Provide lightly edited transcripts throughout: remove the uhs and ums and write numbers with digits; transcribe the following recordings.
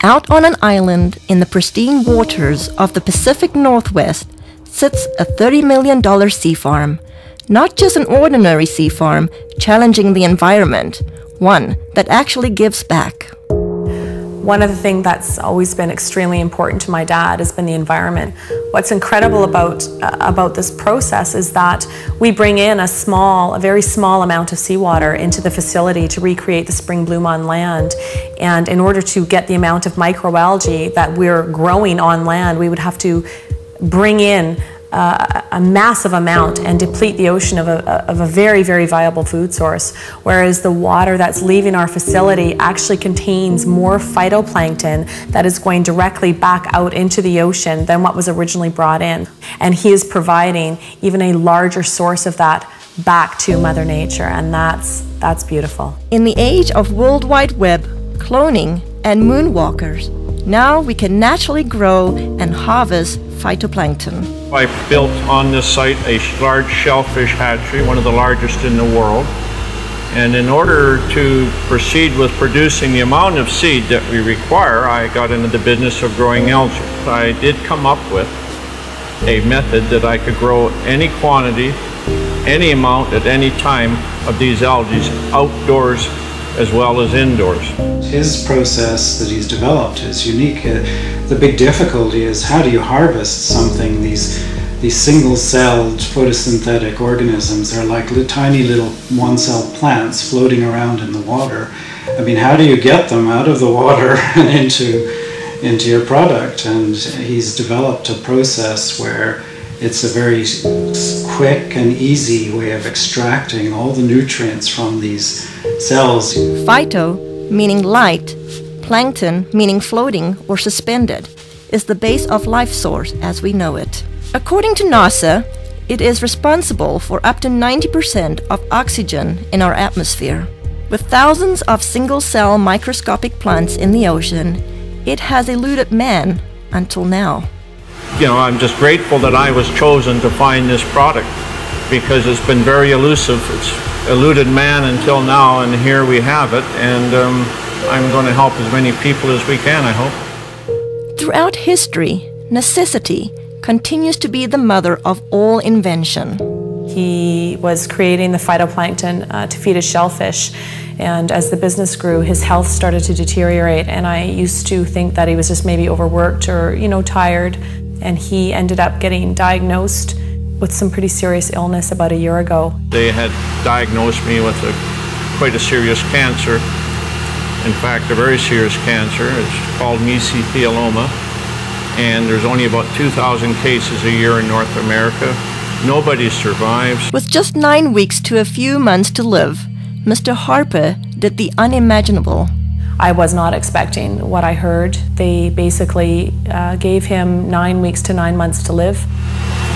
Out on an island in the pristine waters of the Pacific Northwest sits a $30 million sea farm. Not just an ordinary sea farm challenging the environment, one that actually gives back. One of the things that's always been extremely important to my dad has been the environment. What's incredible about this process is that we bring in a very small amount of seawater into the facility to recreate the spring bloom on land. And in order to get the amount of microalgae that we're growing on land, we would have to bring in a massive amount and deplete the ocean of a very, very viable food source. Whereas the water that's leaving our facility actually contains more phytoplankton that is going directly back out into the ocean than what was originally brought in. And he is providing even a larger source of that back to Mother Nature, and that's beautiful. In the age of World Wide Web, cloning, and moonwalkers, now we can naturally grow and harvest phytoplankton. I built on this site a large shellfish hatchery, one of the largest in the world. And in order to proceed with producing the amount of seed that we require, I got into the business of growing algae. I did come up with a method that I could grow any quantity, any amount at any time of these algae outdoors as well as indoors. His process that he's developed is unique. The big difficulty is how do you harvest something? These single-celled photosynthetic organisms are like tiny little one-celled plants floating around in the water. I mean, how do you get them out of the water and into your product? And he's developed a process where it's a very quick and easy way of extracting all the nutrients from these cells. Phyto, meaning light, plankton, meaning floating or suspended, is the base of life source as we know it. According to NASA, it is responsible for up to 90% of oxygen in our atmosphere. With thousands of single-cell microscopic plants in the ocean, it has eluded man until now. You know, I'm just grateful that I was chosen to find this product because it's been very elusive. It's eluded man until now, and here we have it, and I'm going to help as many people as we can, I hope. Throughout history, necessity continues to be the mother of all invention. He was creating the phytoplankton to feed his shellfish, and as the business grew, his health started to deteriorate, and I used to think that he was just maybe overworked or, tired, and he ended up getting diagnosed with some pretty serious illness about a year ago. They had diagnosed me with quite a serious cancer. In fact, a very serious cancer. It's called mesothelioma, and there's only about 2,000 cases a year in North America. Nobody survives. With just 9 weeks to a few months to live, Mr. Harper did the unimaginable. I was not expecting what I heard. They basically gave him 9 weeks to 9 months to live.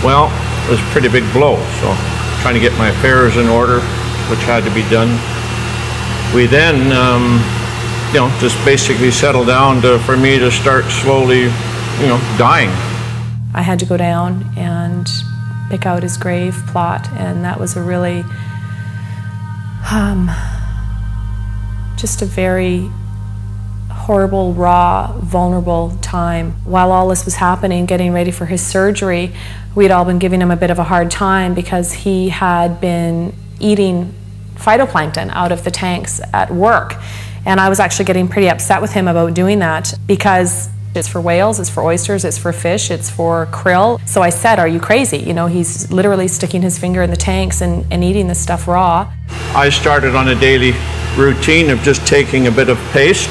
Well, it was a pretty big blow, so trying to get my affairs in order, which had to be done. We then, just basically settled down for me to start slowly, dying. I had to go down and pick out his grave plot, and that was a really, just a very horrible, raw, vulnerable time. While all this was happening, getting ready for his surgery, we'd all been giving him a bit of a hard time because he had been eating phytoplankton out of the tanks at work. And I was actually getting pretty upset with him about doing that because it's for whales, it's for oysters, it's for fish, it's for krill. So I said, are you crazy? He's literally sticking his finger in the tanks and eating this stuff raw. I started on a daily routine of just taking a bit of paste,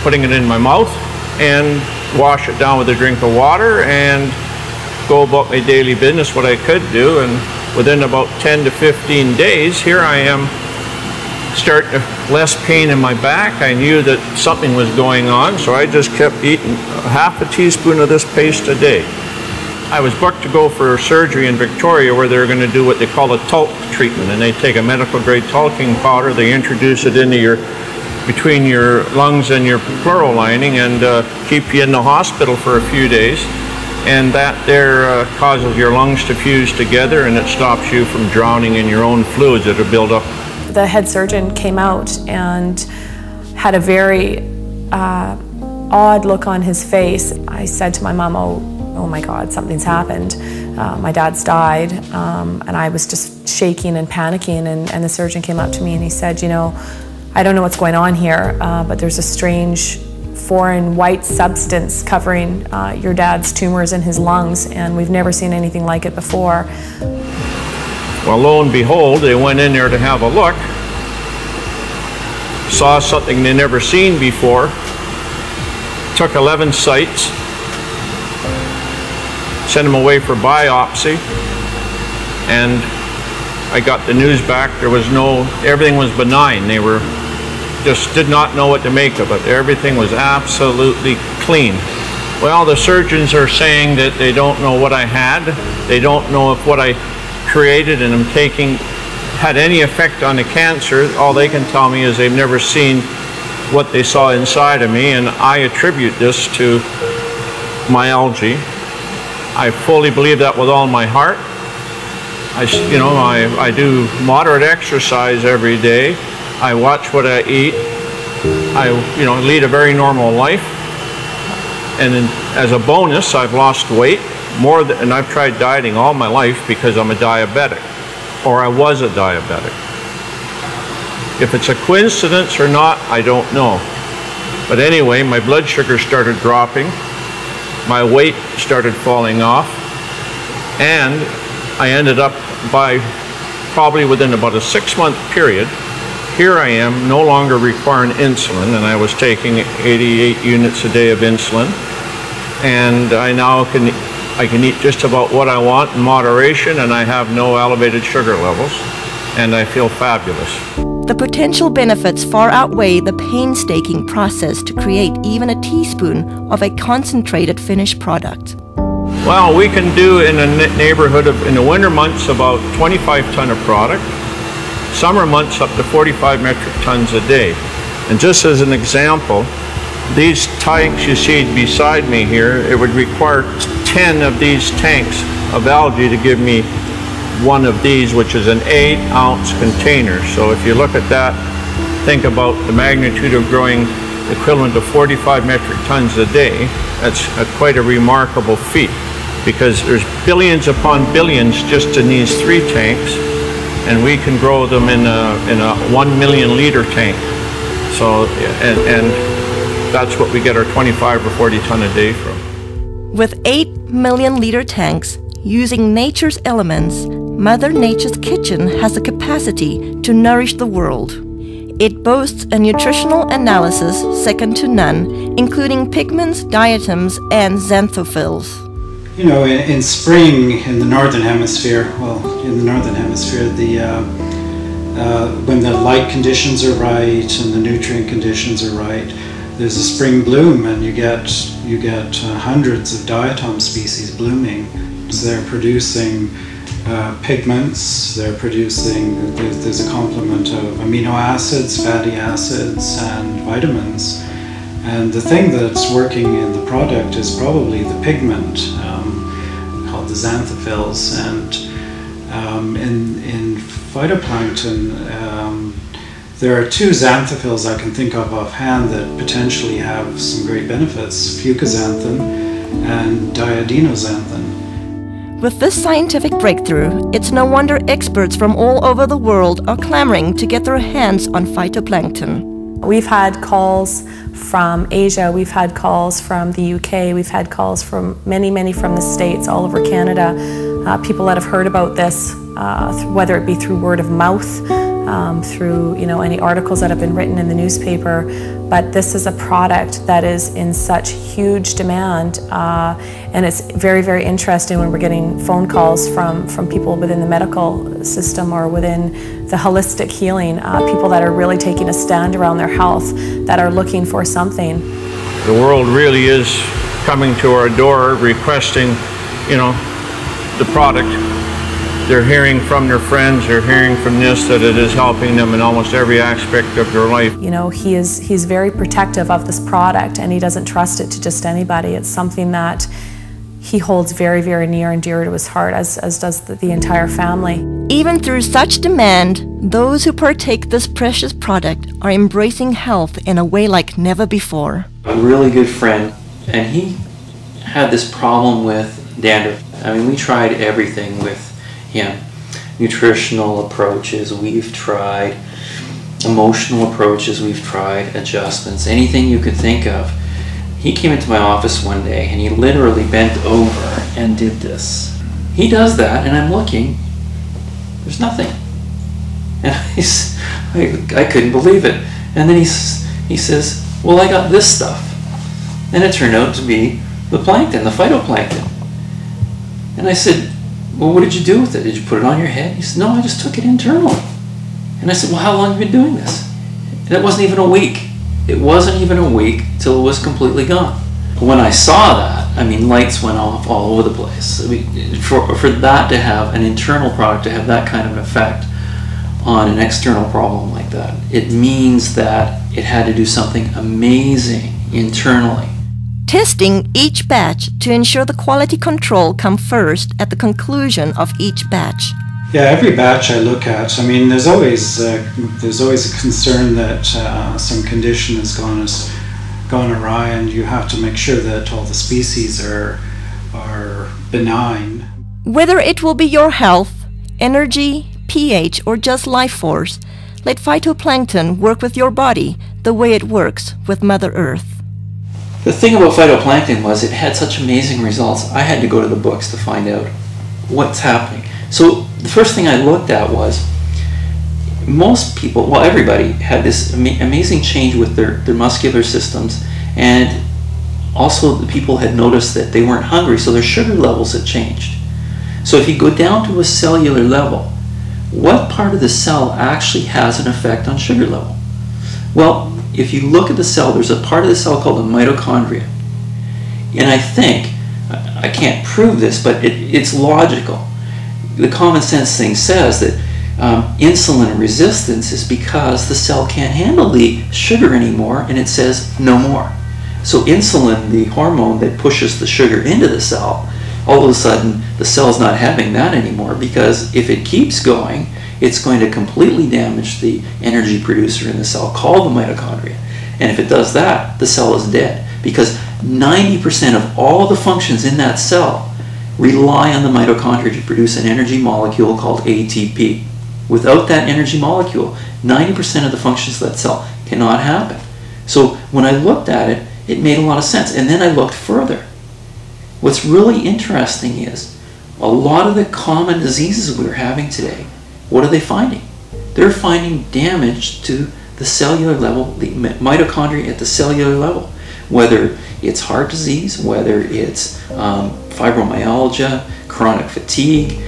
putting it in my mouth, and wash it down with a drink of water and go about my daily business, what I could do. And within about 10 to 15 days, here I am, starting to less pain in my back. I knew that something was going on, so I just kept eating half a teaspoon of this paste a day. I was booked to go for surgery in Victoria where they're going to do what they call a talc treatment, and they take a medical grade talking powder, they introduce it into between your lungs and your pleural lining and keep you in the hospital for a few days, and that there causes your lungs to fuse together and it stops you from drowning in your own fluids that are built up. The head surgeon came out and had a very odd look on his face. I said to my mom, oh my God, something's happened. My dad's died, and I was just shaking and panicking, and the surgeon came up to me and he said, you know, I don't know what's going on here, but there's a strange foreign white substance covering your dad's tumors in his lungs, and we've never seen anything like it before. Well, lo and behold, they went in there to have a look, saw something they never seen before, took 11 sites, sent them away for biopsy, and I got the news back. There was everything was benign. They just did not know what to make of it. Everything was absolutely clean. Well, the surgeons are saying that they don't know what I had. They don't know if what I created and am taking had any effect on the cancer. All they can tell me is they've never seen what they saw inside of me, and I attribute this to my algae. I fully believe that with all my heart. I do moderate exercise every day. I watch what I eat. I lead a very normal life. And as a bonus, I've lost weight and I've tried dieting all my life because I'm a diabetic, or I was a diabetic. If it's a coincidence or not, I don't know. But anyway, my blood sugar started dropping. My weight started falling off, and I ended up probably within about a 6-month period, here I am no longer requiring insulin, and I was taking 88 units a day of insulin, and I now can eat just about what I want in moderation, and I have no elevated sugar levels, and I feel fabulous. The potential benefits far outweigh the painstaking process to create even a teaspoon of a concentrated finished product. Well, we can do in a neighborhood of, in the winter months, about 25 ton of product. Summer months up to 45 metric tons a day. And just as an example, these tanks you see beside me here, it would require 10 of these tanks of algae to give me one of these, which is an 8-ounce container. So if you look at that, think about the magnitude of growing equivalent to 45 metric tons a day. That's quite a remarkable feat, because there's billions upon billions just in these 3 tanks, and we can grow them in a 1 million liter tank. So, and that's what we get our 25 or 40 ton a day from. With 8 million liter tanks, using nature's elements, Mother Nature's kitchen has the capacity to nourish the world. It boasts a nutritional analysis second to none, including pigments, diatoms, and xanthophylls. You know, in spring in the northern hemisphere, when the light conditions are right and the nutrient conditions are right, there's a spring bloom, and you get hundreds of diatom species blooming. So they're producing pigments, there's a complement of amino acids, fatty acids, and vitamins. And the thing that's working in the product is probably the pigment, called the xanthophylls. And in phytoplankton, there are 2 xanthophylls I can think of offhand that potentially have some great benefits: fucoxanthin and diadinoxanthin. With this scientific breakthrough, it's no wonder experts from all over the world are clamoring to get their hands on phytoplankton. We've had calls from Asia, we've had calls from the UK, we've had calls from many from the States, all over Canada. People that have heard about this, whether it be through word of mouth, through any articles that have been written in the newspaper, but this is a product that is in such huge demand, and it's very interesting when we're getting phone calls from people within the medical system or within the holistic healing, people that are really taking a stand around their health, that are looking for something. The world really is coming to our door requesting, the product. They're hearing from their friends, they're hearing from this, that it is helping them in almost every aspect of their life. He's very protective of this product, and he doesn't trust it to just anybody. It's something that he holds very, very near and dear to his heart, as does the entire family. Even through such demand, those who partake this precious product are embracing health in a way like never before. A really good friend, and he had this problem with dandruff. I mean, we tried everything with him. Nutritional approaches, we've tried. Emotional approaches, we've tried. Adjustments, anything you could think of. He came into my office one day and he literally bent over and did this. He does that and I'm looking, there's nothing. And I couldn't believe it. And then he says, well, I got this stuff. And it turned out to be the plankton, the phytoplankton. And I said, well, what did you do with it? Did you put it on your head? He said, no, I just took it internally. And I said, well, how long have you been doing this? And it wasn't even a week. It wasn't even a week till it was completely gone. When I saw that, I mean, lights went off all over the place. I mean, for that to have an internal product, to have that kind of an effect on an external problem like that, it means that it had to do something amazing internally. Testing each batch to ensure the quality control come first at the conclusion of each batch. Yeah, every batch I look at, I mean, there's always a concern that some condition has gone awry, and you have to make sure that all the species are benign. Whether it will be your health, energy, pH, or just life force, let phytoplankton work with your body the way it works with Mother Earth. The thing about phytoplankton was it had such amazing results. I had to go to the books to find out what's happening. So the first thing I looked at was most people, well, everybody had this amazing change with their muscular systems, and also the people had noticed that they weren't hungry, so their sugar levels had changed. So if you go down to a cellular level, what part of the cell actually has an effect on sugar level? Well, if you look at the cell, there's a part of the cell called the mitochondria. And I think, I can't prove this, but it's logical. The common sense thing says that insulin resistance is because the cell can't handle the sugar anymore, and it says no more. So insulin, the hormone that pushes the sugar into the cell, all of a sudden the cell's not having that anymore, because if it keeps going, it's going to completely damage the energy producer in the cell called the mitochondria. And if it does that, the cell is dead, because 90% of all the functions in that cell rely on the mitochondria to produce an energy molecule called ATP. Without that energy molecule, 90% of the functions of that cell cannot happen. So when I looked at it, it made a lot of sense. And then I looked further. What's really interesting is a lot of the common diseases we're having today, what are they finding? They're finding damage to the cellular level, the mitochondria at the cellular level. Whether it's heart disease, whether it's fibromyalgia, chronic fatigue,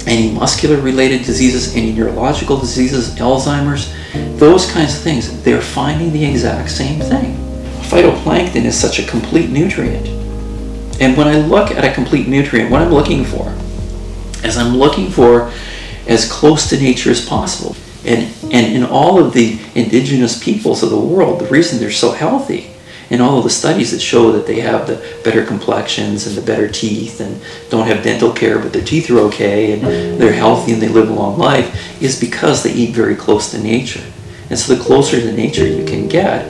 any muscular related diseases, any neurological diseases, Alzheimer's, those kinds of things, they're finding the exact same thing. Phytoplankton is such a complete nutrient. And when I look at a complete nutrient, what I'm looking for is I'm looking for as close to nature as possible. And in all of the indigenous peoples of the world, the reason they're so healthy, and all of the studies that show that they have the better complexions and the better teeth and don't have dental care but their teeth are okay and they're healthy and they live a long life, is because they eat very close to nature. And so the closer to nature you can get,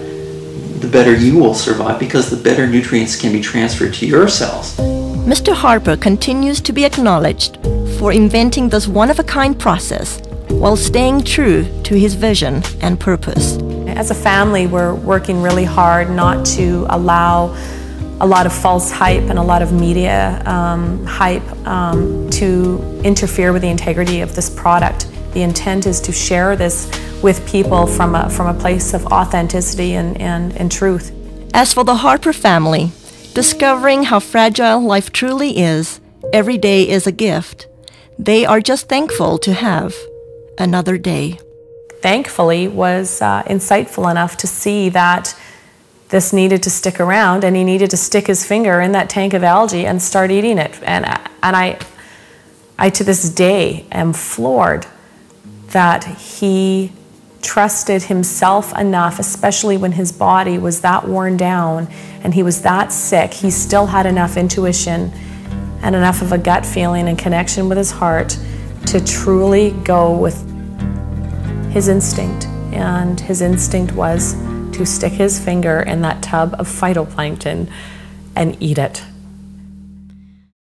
the better you will survive, because the better nutrients can be transferred to your cells. Mr. Harper continues to be acknowledged for inventing this one-of-a-kind process while staying true to his vision and purpose. As a family, we're working really hard not to allow a lot of false hype and a lot of media hype to interfere with the integrity of this product. The intent is to share this with people from a place of authenticity and truth. As for the Harper family, discovering how fragile life truly is, every day is a gift. They are just thankful to have another day. Thankfully, was insightful enough to see that this needed to stick around, and he needed to stick his finger in that tank of algae and start eating it. And I to this day am floored that he trusted himself enough, especially when his body was that worn down and he was that sick. He still had enough intuition and enough of a gut feeling and connection with his heart to truly go with his instinct. And his instinct was to stick his finger in that tub of phytoplankton and eat it.